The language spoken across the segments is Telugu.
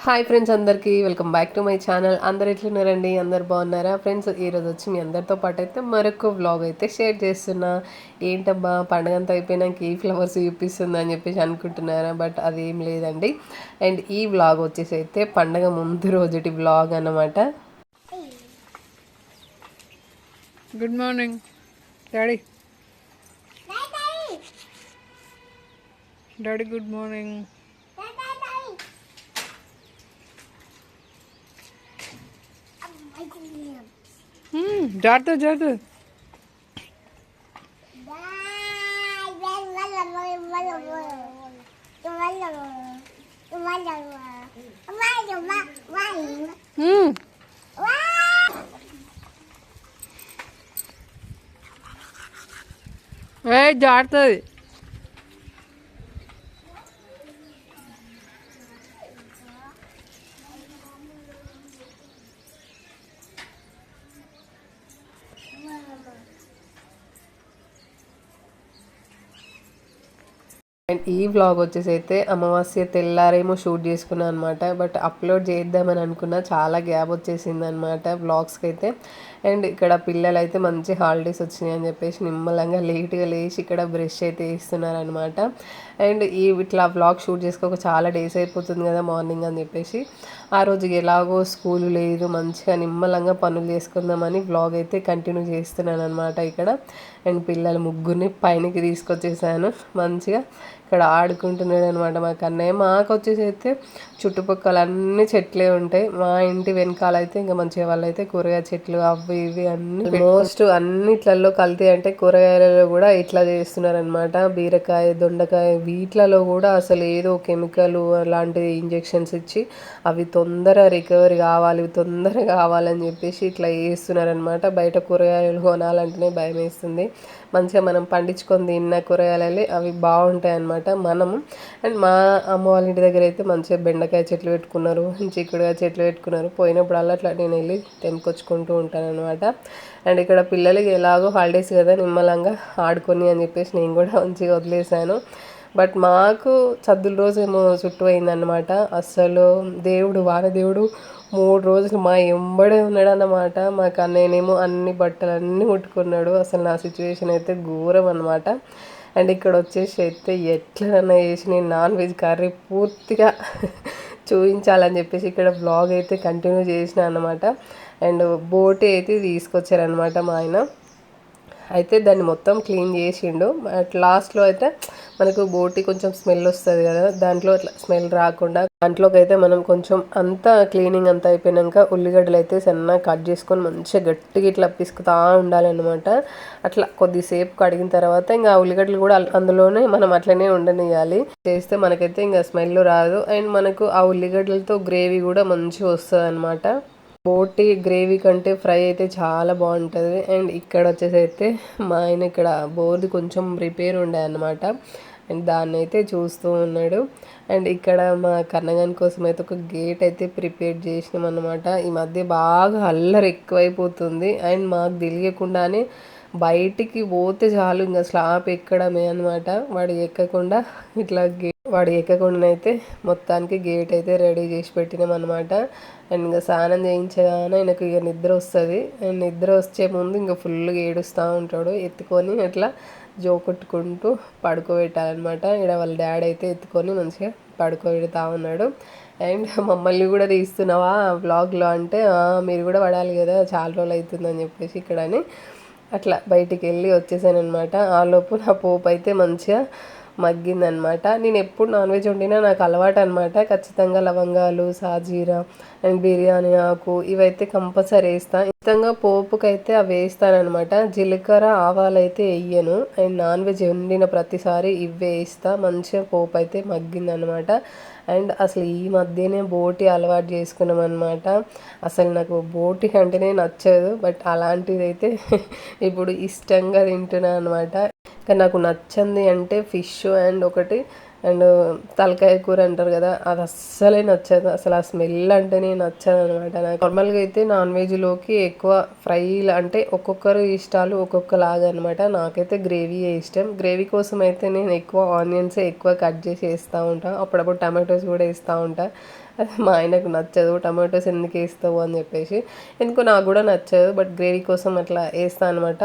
హాయ్ ఫ్రెండ్స్, అందరికీ welcome back to my channel. అందరు ఎట్లున్నారండి? అందరు బాగున్నారా ఫ్రెండ్స్? ఈరోజు వచ్చి మీ అందరితో పాటు అయితే మరొక వ్లాగ్ అయితే షేర్ చేస్తున్నా. ఏంటబ్బా పండుగ అంతా అయిపోయినాక ఈ ఫ్లవర్స్ చూపిస్తుంది అని చెప్పేసి అనుకుంటున్నారా? బట్ అది ఏం లేదండి. అండ్ ఈ వ్లాగ్ వచ్చేసి అయితే పండగ ముందు రోజుటి వ్లాగ్ అన్నమాట. Good morning daddy. Daddy good morning. జాగ్రత్త జాగ్రత్త. జాగ్రత్త. అండ్ ఈ వ్లాగ్ వచ్చేసి అయితే అమావాస్య తెల్లారేమో షూట్ చేసుకున్నాను అనమాట. బట్ అప్లోడ్ చేద్దామని అనుకున్నా, చాలా గ్యాప్ వచ్చేసింది అనమాట వ్లాగ్స్కి అయితే. అండ్ ఇక్కడ పిల్లలు అయితే మంచి హాలిడేస్ వచ్చినాయి అని చెప్పేసి నిమ్మలంగా లేట్గా లేచి ఇక్కడ బ్రష్ అయితే వేస్తున్నారనమాట. అండ్ ఇట్లా వ్లాగ్ షూట్ చేసుకోక చాలా డేస్ అయిపోతుంది కదా మార్నింగ్ అని చెప్పేసి ఆ రోజు ఎలాగో స్కూల్ లేదు, మంచిగా నిమ్మలంగా పనులు చేసుకుందామని వ్లాగ్ అయితే కంటిన్యూ చేస్తున్నాను అనమాట ఇక్కడ. అండ్ పిల్లలు ముగ్గురిని పైనకి తీసుకొచ్చేసాను. మంచిగా ఇక్కడ ఆడుకుంటున్నాడు అనమాట మా కన్నయ్య. మాకు వచ్చేసి అయితే చుట్టుపక్కల అన్ని చెట్లే ఉంటాయి. మా ఇంటి వెనకాల అయితే ఇంకా మంచిగా వాళ్ళైతే కూరగాయ చెట్లు అవి ఇవి అన్ని మోస్ట్ అన్నిట్లలో కల్తీ. అంటే కూరగాయలలో కూడా ఇట్లా చేస్తున్నారనమాట. బీరకాయ, దొండకాయ వీటిలలో కూడా అసలు ఏదో కెమికల్ అలాంటి ఇంజెక్షన్స్ ఇచ్చి అవి తొందర రికవరీ కావాలి, తొందరగా కావాలని చెప్పేసి ఇట్లా వేస్తున్నారనమాట. బయట కూరగాయలు కొనాలంటేనే భయం వేస్తుంది. మంచిగా మనం పండించుకొని తిన్న కూరగాయలు అవి బాగుంటాయి అన్నమాట మనము. అండ్ మా అమ్మ వాళ్ళ ఇంటి దగ్గర అయితే మంచిగా బెండకాయ చెట్లు పెట్టుకున్నారు, చిక్కుడుకాయ చెట్లు పెట్టుకున్నారు. పోయినప్పుడల్లా అట్లా నేను వెళ్ళి తెంపుకొచ్చుకుంటూ ఉంటాను అనమాట. అండ్ ఇక్కడ పిల్లలకి ఎలాగో హాలిడేస్ కదా నిమ్మలంగా ఆడుకొని అని చెప్పేసి నేను కూడా మంచిగా వదిలేసాను. బట్ మాకు సద్దుల రోజు ఏమో చుట్టూ అయిందన్నమాట. అస్సలు దేవుడు వానదేవుడు 3 రోజులు మా ఎంబడే ఉన్నాడు అన్నమాట. మా కన్నయ్యనేమో అన్ని బట్టలు అన్నీ ముట్టుకున్నాడు. అసలు నా సిచ్యువేషన్ అయితే ఘోరం అనమాట. అండ్ ఇక్కడ వచ్చేసి అయితే ఎట్లనన్నా చేసి నేను నాన్ వెజ్ కర్రీ పూర్తిగా చూపించాలని చెప్పేసి ఇక్కడ బ్లాగ్ అయితే కంటిన్యూ చేసిన అన్నమాట. అండ్ బోటి అయితే తీసుకొచ్చారనమాట మా ఆయన. అయితే దాన్ని మొత్తం క్లీన్ చేసిండు. అట్ లాస్ట్లో అయితే మనకు బోటి కొంచెం స్మెల్ వస్తుంది కదా, దాంట్లో అట్లా స్మెల్ రాకుండా దాంట్లోకి అయితే మనం కొంచెం అంతా క్లీనింగ్ అంతా అయిపోయాక ఉల్లిగడ్డలు అయితే సన్నగా కట్ చేసుకొని మంచిగా గట్టిగా ఇట్లా పిసుకుతూ ఉండాలన్నమాట. అట్లా కొద్దిసేపు కడిగిన తర్వాత ఇంకా ఉల్లిగడ్డలు కూడా అందులోనే మనం అట్లనే ఉండనియాలి. చేస్తే మనకైతే ఇంకా స్మెల్ రాదు. అండ్ మనకు ఆ ఉల్లిగడ్డలతో గ్రేవీ కూడా మంచిగా వస్తుంది అనమాట. బోటి గ్రేవీ కంటే ఫ్రై అయితే చాలా బాగుంటుంది. అండ్ ఇక్కడ వచ్చేసి అయితే మా ఆయన ఇక్కడ బోర్ది కొంచెం రిపేర్ ఉండే అన్నమాట. అండ్ దాన్ని అయితే చూస్తూ ఉన్నాడు. అండ్ ఇక్కడ మా కన్నగాని కోసం అయితే ఒక గేట్ అయితే ప్రిపేర్ చేసినాం అన్నమాట. ఈ మధ్య బాగా అల్లరి ఎక్కువైపోతుంది. అండ్ మాకు తెలియకుండానే బయటికి పోతే చాలు ఇంకా స్లాబ్ ఎక్కడమే అనమాట. వాడు ఎక్కకుండా ఇట్లా వాడు ఎక్కకుండానైతే మొత్తానికి గేట్ అయితే రెడీ చేసి పెట్టినాం అనమాట. అండ్ ఇంకా స్నానం చేయించగానే ఆయనకు ఇక నిద్ర వస్తుంది. అండ్ నిద్ర వచ్చే ముందు ఇంకా ఫుల్గా ఏడుస్తూ ఉంటాడు. ఎత్తుకొని అట్లా జోకొట్టుకుంటూ పడుకోబెట్టాలన్నమాట. ఇక్కడ వాళ్ళ డాడీ అయితే ఎత్తుకొని మంచిగా పడుకోబెడతా ఉన్నాడు. అండ్ మమ్మల్ని కూడా తీస్తున్నావా వ్లాగ్లో అంటే, మీరు కూడా పడాలి కదా చాలా రోజులు అవుతుందని చెప్పేసి ఇక్కడ అని అట్లా బయటికి వెళ్ళి వచ్చేసాను అనమాట. ఆలోపు నా పోపు అయితే మంచిగా మగ్గిందనమాట. నేను ఎప్పుడు నాన్ వెజ్ వండినా నాకు అలవాటు అనమాట. ఖచ్చితంగా లవంగాలు, సాజీరా అండ్ బిర్యానీ ఆకు ఇవైతే కంపల్సరీ వేస్తాను. ఖచ్చితంగా పోపుకైతే అవి వేస్తానమాట. జీలకర్ర ఆవాలు అయితే వేయను. అండ్ నాన్ వెజ్ వండిన ప్రతిసారి ఇవే వేస్తా. మంచిగా పోపు అయితే మగ్గిందనమాట. అండ్ అసలు ఈ మధ్యనే బోటి అలవాటు చేసుకున్నాం అనమాట. అసలు నాకు బోటి అంటేనే నచ్చదు. బట్ అలాంటిది అయితే ఇప్పుడు ఇష్టంగా తింటున్నాను అనమాట. కానీ నాకు నచ్చింది అంటే ఫిష్ అండ్ ఒకటి అండ్ తలకాయ కూర అంటారు కదా, అది అస్సలే నచ్చదు. అసలు ఆ స్మెల్ అంటేనే నచ్చదు అనమాట. నాకు నార్మల్గా అయితే నాన్ వెజ్లోకి ఎక్కువ ఫ్రైలు అంటే ఒక్కొక్కరు ఇష్టాలు ఒక్కొక్కలాగా అనమాట. నాకైతే గ్రేవీ ఇష్టం. గ్రేవీ కోసం అయితే నేను ఎక్కువ ఆనియన్స్ ఎక్కువ కట్ చేసి వేస్తూ ఉంటాను. అప్పుడప్పుడు టమాటోస్ కూడా వేస్తూ ఉంటాను. అది మా ఆయనకు నచ్చదు, టమాటోస్ ఎందుకు వేస్తావు అని చెప్పేసి. ఎందుకో నాకు కూడా నచ్చదు, బట్ గ్రేవీ కోసం అట్లా వేస్తాను అనమాట.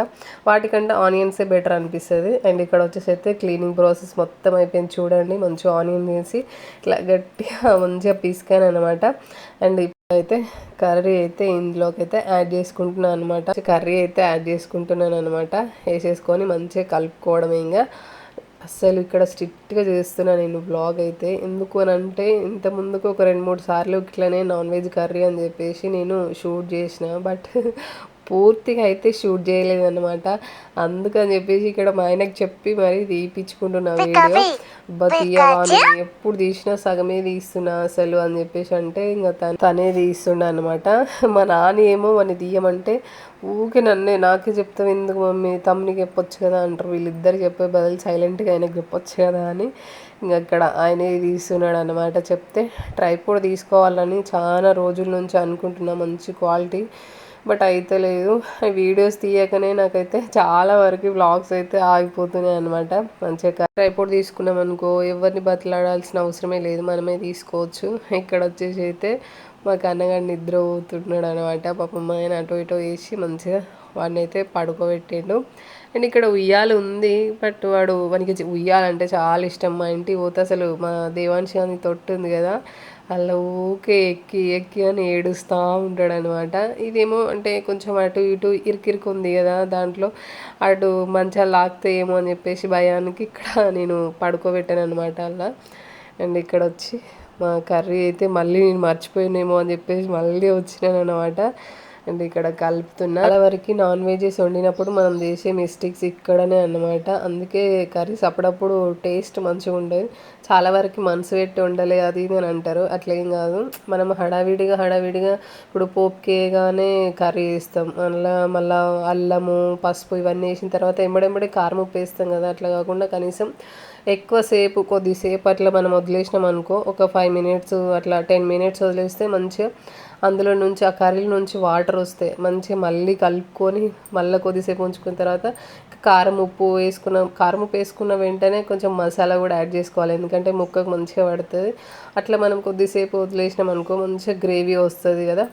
వాటికంటే ఆనియన్సే బెటర్ అనిపిస్తుంది. అండ్ ఇక్కడ వచ్చేసి అయితే క్లీనింగ్ ప్రాసెస్ మొత్తం అయిపోయింది చూడండి. మంచిగా ఆనియన్ వేసి ఇట్లా గట్టిగా మంచిగా పీసుకాను అనమాట. అండ్ అయితే కర్రీ అయితే ఇందులోకి అయితే యాడ్ చేసుకుంటున్నాను అనమాట. కర్రీ అయితే యాడ్ చేసుకుంటున్నాను అనమాట. వేసేసుకొని మంచిగా కలుపుకోవడం. ఇంకా అస్సలు ఇక్కడ స్ట్రిక్ట్గా చేస్తున్నాను నేను బ్లాగ్ అయితే. ఎందుకు అని అంటే ఇంత ముందుకు ఒక 2-3 సార్లు ఇట్లనే నాన్ వెజ్ కర్రీ అని చెప్పేసి నేను షూట్ చేసిన, బట్ పూర్తిగా అయితే షూట్ చేయలేదన్నమాట. అందుకని చెప్పేసి ఇక్కడ మా ఆయనకు చెప్పి మరీ తీపిచ్చుకుంటున్నా వీడియో. తీయవా నేను ఎప్పుడు తీసినా సగమే తీస్తున్నా అసలు అని చెప్పేసి అంటే ఇంకా తనే తీస్తుండ అనమాట. మా నాన్న ఏమో మన తీయమంటే ఊకే నాకే చెప్తావు ఎందుకు మమ్మీ, తమ్మునికి చెప్పొచ్చు కదా అంటారు. వీళ్ళిద్దరు చెప్పే బదులు సైలెంట్గా ఆయనకు చెప్పొచ్చు కదా అని ఇంకా అక్కడ ఆయనే తీస్తున్నాడు అనమాట. చెప్తే ట్రైపోడ్ తీసుకోవాలని చాలా రోజుల నుంచి అనుకుంటున్నా, మంచి క్వాలిటీ, బట్ అయితే లేదు. వీడియోస్ తీయకనే నాకైతే చాలా వరకు వ్లాగ్స్ అయితే ఆగిపోతున్నాయి అనమాట. మంచిగా ట్రైపోడ్ తీసుకున్నాం అనుకో ఎవరిని బతిలాడాల్సిన అవసరమే లేదు, మనమే తీసుకోవచ్చు. ఇక్కడ వచ్చేసి అయితే మాకు అన్నగాడు నిద్ర పోతున్నాడు అనమాట. పాపం మా ఆయన అటు ఇటు వేసి మంచిగా వాడిని అయితే పడుకోబెట్టిండు. అండ్ ఇక్కడ ఉయ్యాల ఉంది, బట్ వానికి ఉయ్యాలంటే చాలా ఇష్టం. మా ఇంటికి పోతే అసలు మా దేవాంశి అని తొట్టు ఉంది కదా, అలా ఊకే ఎక్కి ఎక్కి అని ఏడుస్తూ ఉంటాడు అనమాట. ఇదేమో అంటే కొంచెం అటు ఇటు ఇరికిరికి ఉంది కదా, దాంట్లో అటు మంచిగా లాగితే ఏమో అని చెప్పేసి భయానికి ఇక్కడ నేను పడుకోబెట్టాను అనమాట అలా. అండ్ ఇక్కడ వచ్చి మా కర్రీ అయితే మళ్ళీ నేను మర్చిపోయినేమో అని చెప్పేసి మళ్ళీ వచ్చినాను అనమాట. అండ్ ఇక్కడ కలుపుతున్నా. చాలా వరకు నాన్ వెజెస్ వండినప్పుడు మనం చేసే మిస్టేక్స్ ఇక్కడనే అన్నమాట. అందుకే కర్రీస్ అప్పుడప్పుడు టేస్ట్ మంచిగా ఉండదు. చాలా వరకు మనసు పెట్టి వండలే అది ఇది అని అంటారు. అట్లేం కాదు, మనం హడావిడిగా ఇప్పుడు పోపుకేగానే కర్రీ వేస్తాం, అందులో మళ్ళీ అల్లము పసుపు ఇవన్నీ వేసిన తర్వాత ఎంబడెంబడే కారం ఉప్పు వేస్తాం కదా. అట్లా కాకుండా కనీసం ఎక్కువసేపు కొద్దిసేపు అట్లా మనం వదిలేసినాం అనుకో, ఒక 5 minutes అట్లా 10 minutes వదిలేస్తే మంచిగా అందులో నుంచి ఆ కర్రీల నుంచి వాటర్ వస్తాయి. మంచిగా మళ్ళీ కలుపుకొని మళ్ళీ కొద్దిసేపు ఉంచుకున్న తర్వాత కారం ఉప్పు వేసుకున్న వెంటనే కొంచెం మసాలా కూడా యాడ్ చేసుకోవాలి, ఎందుకంటే ముక్కకు మంచిగా పడుతుంది. అట్లా మనం కొద్దిసేపు వదిలేసినాం అనుకో మంచిగా గ్రేవీ వస్తుంది కదా.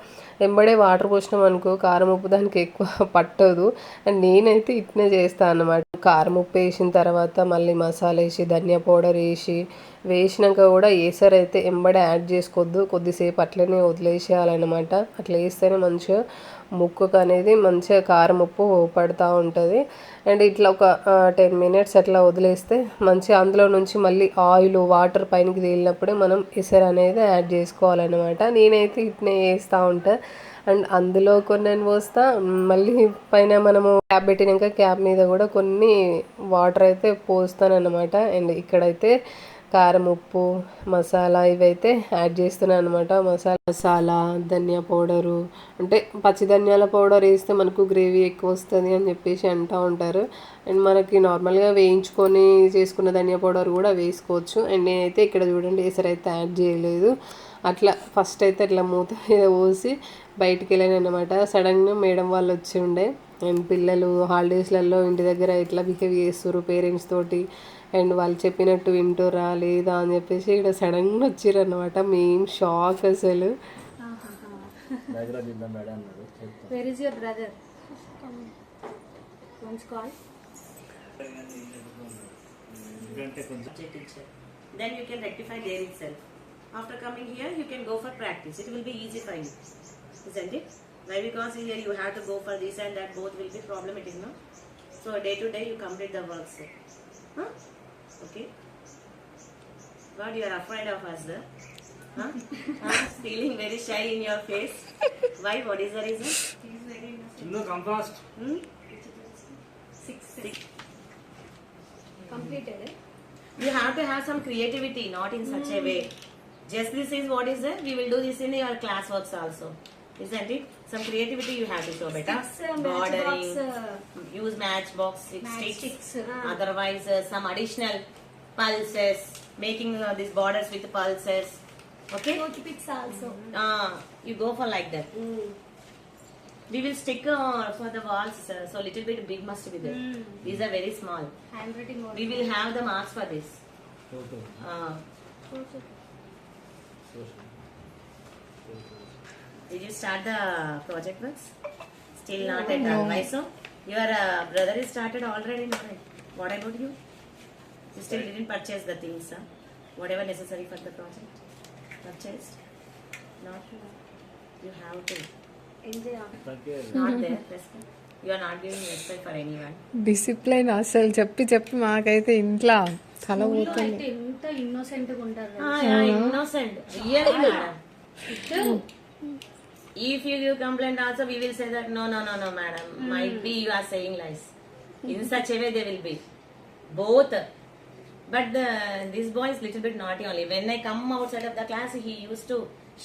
ఎంబడే వాటర్ పోసినాం అనుకో కారం ఉప్పు దానికి ఎక్కువ పట్టదు. అండ్ నేనైతే ఇట్నే చేస్తాను అన్నమాట. కారం ఉప్పు వేసిన తర్వాత మళ్ళీ మసాలా వేసి ధనియా పౌడర్ వేసినాక కూడా ఏసరైతే ఎంబడే యాడ్ చేసుకోవద్దు, కొద్దిసేపు అట్లనే వదిలేసేయాలన్నమాట. అట్లా వేస్తేనే మంచిగా ముక్కకు అనేది మంచిగా కారం ఉప్పు పడుతూ ఉంటుంది. అండ్ ఇట్లా ఒక 10 minutes అట్లా వదిలేస్తే మంచిగా అందులో నుంచి మళ్ళీ ఆయిల్ వాటర్ పైనకి తేలినప్పుడే మనం ఎసరు అనేది యాడ్ చేసుకోవాలన్నమాట. నేనైతే ఇట్నే వేస్తూ ఉంటాను. అండ్ అందులో కొన్ని పోస్తా, మళ్ళీ పైన మనము క్యాప్ పెట్టినాక క్యాప్ మీద కూడా కొన్ని వాటర్ అయితే పోస్తానన్నమాట. అండ్ ఇక్కడైతే కారం ఉప్పు మసాలా ఇవైతే యాడ్ చేస్తున్నాను అనమాట. మసాలా ధనియా పౌడరు, అంటే పచ్చి ధనియాల పౌడర్ వేస్తే మనకు గ్రేవీ ఎక్కువ వస్తుంది అని చెప్పేసి అంటూ ఉంటారు. అండ్ మనకి నార్మల్గా వేయించుకొని చేసుకున్న ధనియా పౌడర్ కూడా వేసుకోవచ్చు. అండ్ నేనైతే ఇక్కడ చూడండి ఎసరు అయితే యాడ్ చేయలేదు. అట్లా ఫస్ట్ అయితే అట్లా మూత మీద పోసి బయటికి వెళ్ళాను అనమాట. సడన్గా మేడం వాళ్ళు వచ్చి ఉండే. అండ్ పిల్లలు హాలిడేస్లలో ఇంటి దగ్గర ఎట్లా బిహేవ్ చేస్తారు పేరెంట్స్ తోటి, అండ్ వాళ్ళు చెప్పినట్టు వింటురా లేదా అని చెప్పేసి ఇక్కడ సడన్గా వచ్చిర్రు అనమాట. మేము షాక్ అసలు. Where is your brother? Once call. Then you can rectify there itself. After coming here, you can go for practice. It will be easy for you, isn't it? Why? Because here you have to go for this and that, both will be problematic, no? So day to day you complete the works. Huh? Okay. God, you are afraid of us, huh? Feeling very shy in your face. Why? What is the reason? No, come fast. Six. Completed, eh? You have to have some creativity, not in such a way. Just this is what is there. We will do this in your class works also, isn't it? Some creativity you have to show, beta. Bordering, use matchbox sticks. Otherwise, some additional pulses, making these borders with pulses. Okay. Picks also. You go for like that. We will stick for the walls, so little bit big must be there. These are very small. Handwriting. We will have the marks for this. Did you start the project works? Still not at all. Why so? Your brother is started already. Right? What about you? You still didn't purchase the things, huh? Whatever necessary for the project. Purchased? Not. You have to. Enjoy Not there. Respect. You are not giving respect for anyone. Discipline అసలు చెప్పి చెప్పి మాకైతే ఇంట్లో తల పోతుంది. అయితే ఎంత ఇన్నోసెంట్ గా ఉంటారు కదా. Ah, yeah, innocent. Really, madam. If you give complaint also, we will say that no, madam. Might be you are saying lies. In such a way, they will be both. But this boy is little bit naughty only. When I come outside of the class, he used to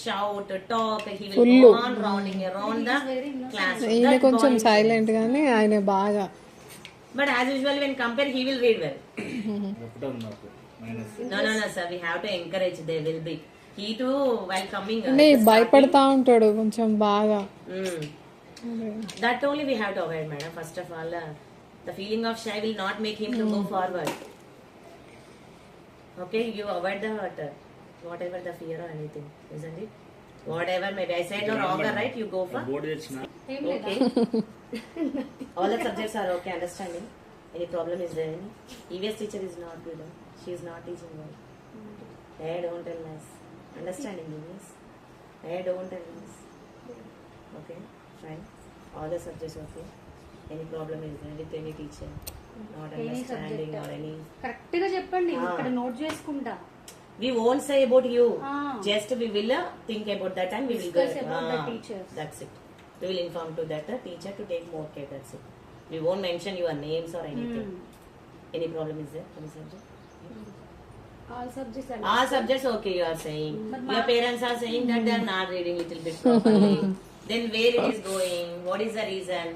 shout, talk. He will go on rounding around the class. ఈయన That కొంచెం boy is- సైలెంట్ గానీ ఆయన బాగా But as usual, when compare, he will read well. No, sir. We have to encourage. They will be. He too, while coming. అంటే భయపడతా ఉంటాడు కొంచెం బాగా. That only we have to avoid, madam. First of all, the feeling of shy will not make him to go forward. Okay, you avoid the whatever the fear or anything, isn't it? Whatever, maybe I said no wrong or right, you go for. ఏం లేదా Okay. All the subjects are okay, understanding. Any problem is there? EVS teacher is not good. She is not teaching well. Hey, don't tell us. Understanding EVS. Hey, don't tell us. Okay, fine. All the subjects okay. Any problem is there with any teacher? Not Any understanding subject. or any. Correct గా చెప్పండి ఇక్కడ నోట్ చేసుకుంటా. We won't say about you. Ah. Just we will think about that and we will Discuss go. about the teachers. That's it. We will inform to that teacher to take more care. That's it. We won't mention your names or anything. Any problem is there? Any subject? All subjects All subjects okay. You are saying. But Your parents are saying that they are not reading little bit properly. Then where it is going? What is the reason?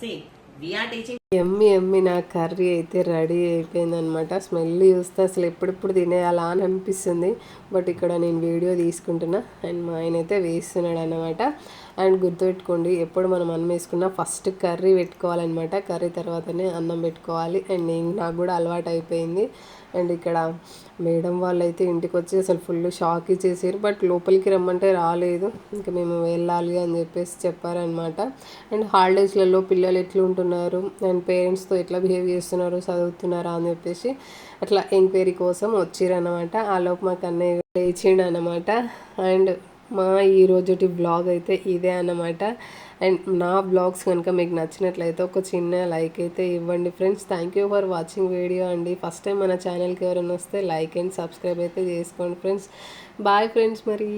See, we are teaching. ఎమ్మి నా కర్రీ అయితే రెడీ అయిపోయిందనమాట. స్మెల్ చూస్తే అసలు ఎప్పుడెప్పుడు తినేయాలా అని అనిపిస్తుంది. బట్ ఇక్కడ నేను వీడియో తీసుకుంటున్నా అండ్ మా ఆయన అయితే వేస్తున్నాడు అనమాట. అండ్ గుర్తుపెట్టుకోండి, ఎప్పుడు మనం అన్నం వేసుకున్నా ఫస్ట్ కర్రీ పెట్టుకోవాలన్నమాట. కర్రీ తర్వాతనే అన్నం పెట్టుకోవాలి. అండ్ నాకు కూడా అలవాటు అయిపోయింది. అండ్ ఇక్కడ మేడం వాళ్ళు అయితే ఇంటికి వచ్చి అసలు ఫుల్ షాక్ ఇచ్చేసారు. బట్ లోపలికి రమ్మంటే రాలేదు. ఇంకా మేము వెళ్ళాలి అని చెప్పేసి చెప్పారనమాట. అండ్ హాలిడేస్లలో పిల్లలు ఎట్లా ఉంటున్నారు అండ్ పేరెంట్స్తో ఎట్లా బిహేవ్ చేస్తున్నారు, చదువుతున్నారా అని చెప్పేసి అట్లా ఎంక్వైరీ కోసం వచ్చిరన్నమాట. ఆ లోపు మాకు అన్నయ్య లేచిండు అనమాట. అండ్ మా ఈరోజుటి బ్లాగ్ అయితే ఇదే అన్నమాట. అండ్ నా బ్లాగ్స్ కనుక మీకు నచ్చినట్లయితే ఒక చిన్న లైక్ అయితే ఇవ్వండి friends. Thank you for watching video అండి. ఫస్ట్ టైం మన ఛానల్కి ఎవరైనా వస్తే లైక్ అండ్ సబ్స్క్రైబ్ అయితే చేసుకోండి ఫ్రెండ్స్. బాయ్ ఫ్రెండ్స్ మరి.